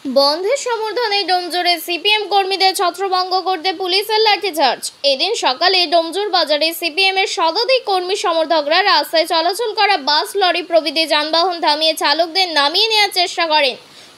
বন্ধের সমর্থনে ডোমজুরে সিপিএম কর্মীদের ছত্রভঙ্গ করতে পুলিশের লাঠিচার্জ। এদিন সকালে ডোমজুর বাজারে সিপিএম এর শতাধিক কর্মী সমর্থকরা রাস্তায় চলাচল করা বাস, লরি প্রভৃতি যানবাহন থামিয়ে চালকদের নামিয়ে নেওয়ার চেষ্টা করেন।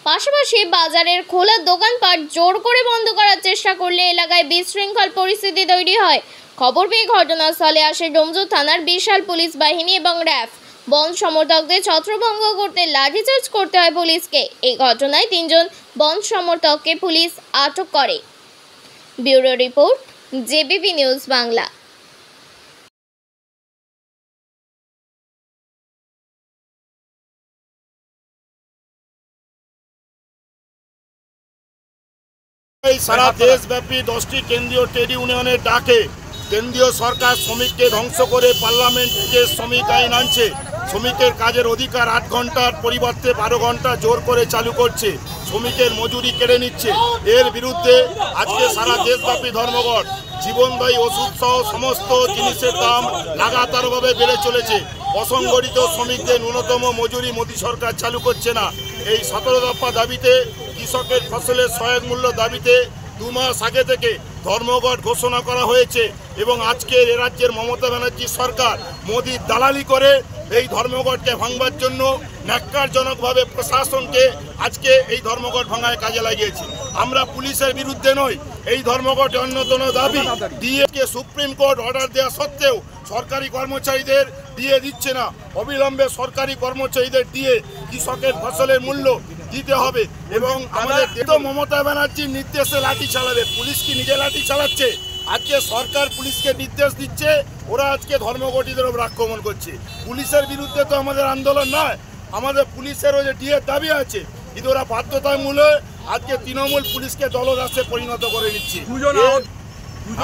পাশাপাশি বাজারের খোলা দোকানপাট জোর করে বন্ধ করার চেষ্টা করলে এলাকায় বিশৃঙ্খল পরিস্থিতি তৈরি হয়। খবর পেয়ে ঘটনাস্থলে আসে ডোমজুর থানার বিশাল পুলিশ বাহিনী এবং র্যাব। বন্ধ সমর্থকদের ছত্রভঙ্গ করতে লাঠিচার্জ করতে হয় পুলিশকে। এই ঘটনায় 3 জন বন্ধ সমর্থককে পুলিশ আটক করে। Bureau report, JBP news Bangla. সারা দেশব্যাপী 10টি কেন্দ্রীয় ট্রেড ইউনিয়নের ডাকে কেন্দ্রীয় সরকার শ্রমিককে ধ্বংস করে পার্লামেন্টে শ্রমিক আইন আনছে। শ্রমিকের কাজের অধিকার 8 ঘন্টার পরিবর্তে 12 ঘন্টা জোর করে চালু করছে। শ্রমিকের মজুরি কেড়ে নিচ্ছে। এর বিরুদ্ধে আজকে সারা দেশব্যাপী ধর্মঘট। জীবনদায়ী ওষুধ সহ সমস্ত জিনিসের দাম লাগাতারভাবে বেড়ে চলেছে। অসংগঠিত শ্রমিকদের ন্যূনতম মজুরি মোদী সরকার চালু করছে না। এই 17 দফা দাবিতে কৃষকের ফসলের সহায়ক মূল্য দাবিতে 2 মাস আগে থেকে ধর্মঘট ঘোষণা করা হয়েছে এবং আজকে এ রাজ্যের মমতা ব্যানার্জি সরকার মোদির দালালি করে এই ধর্মঘটকে ভাঙবার জন্য ন্যাক্কারজনকভাবে প্রশাসনকে আজকে এই ধর্মঘট ভাঙায় কাজে লাগিয়েছে। আমরা পুলিশের বিরুদ্ধে নই। এই ধর্মঘটে অন্যতম দাবি ডিএকে সুপ্রিম কোর্ট অর্ডার দেওয়া সত্ত্বেও সরকারি কর্মচারীদের ডিএ দিচ্ছে না। অবিলম্বে সরকারি কর্মচারীদের ডিএ কৃষকের ফসলের মূল্য দিতে হবে এবং আমাদের মমতা ব্যানার্জির নির্দেশে লাঠি চালাবে। পুলিশ কি নিজে লাঠি চালাচ্ছে? আজকে সরকার পুলিশকে নির্দেশ দিচ্ছে, ওরা আজকে ধর্মঘটীদের উপর আক্রমণ করছে। পুলিশের বিরুদ্ধে তো আমাদের আন্দোলন নয়, আমাদের পুলিশেরও যে ডিএর দাবি আছে, কিন্তু ওরা বাধ্যতামূলক আজকে তৃণমূল পুলিশকে দলদাসে পরিণত করে নিচ্ছে।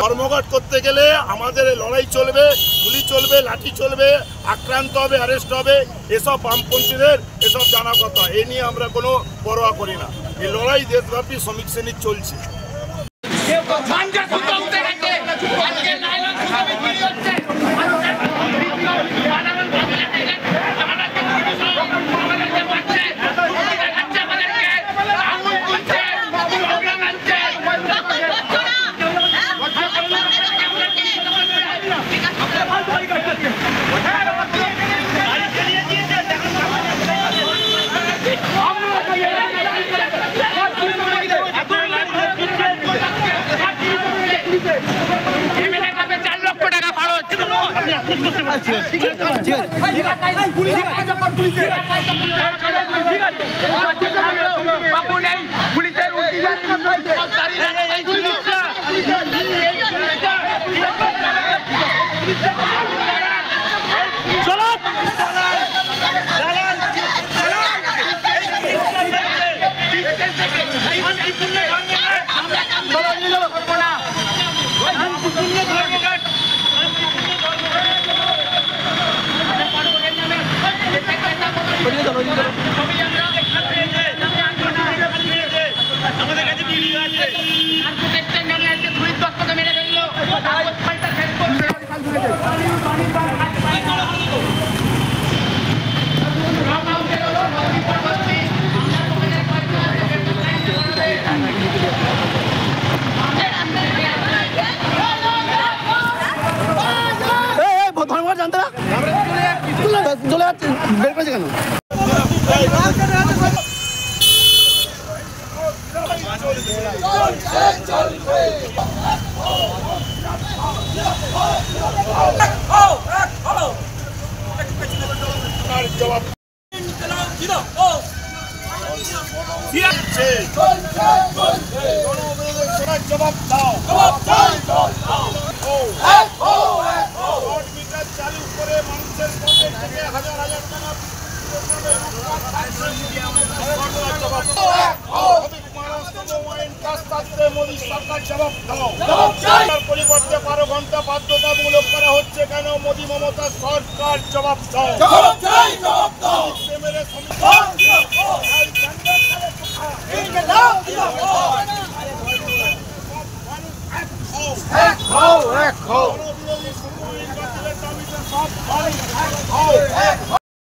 ধর্মঘট করতে গেলে আমাদের লড়াই চলবে, গুলি চলবে, লাঠি চলবে, আক্রান্ত হবে, অ্যারেস্ট হবে, এসব বামপন্থীদের এসব জানা কথা। এ নিয়ে আমরা কোনো পরোয়া করি না। এই লড়াই দেশব্যাপী শ্রমিক শ্রেণীর চলছে। জানতে না চলে যাচ্ছে বের করেছে কেন? জবাব চালু করে মানুষের পকেট থেকে হাজার হাজার টাকা পরিবর্তে 12 ঘন্টা বাধ্যতামূলক করা হচ্ছে কেন? মোদী মমতা সরকার জবাব দাও।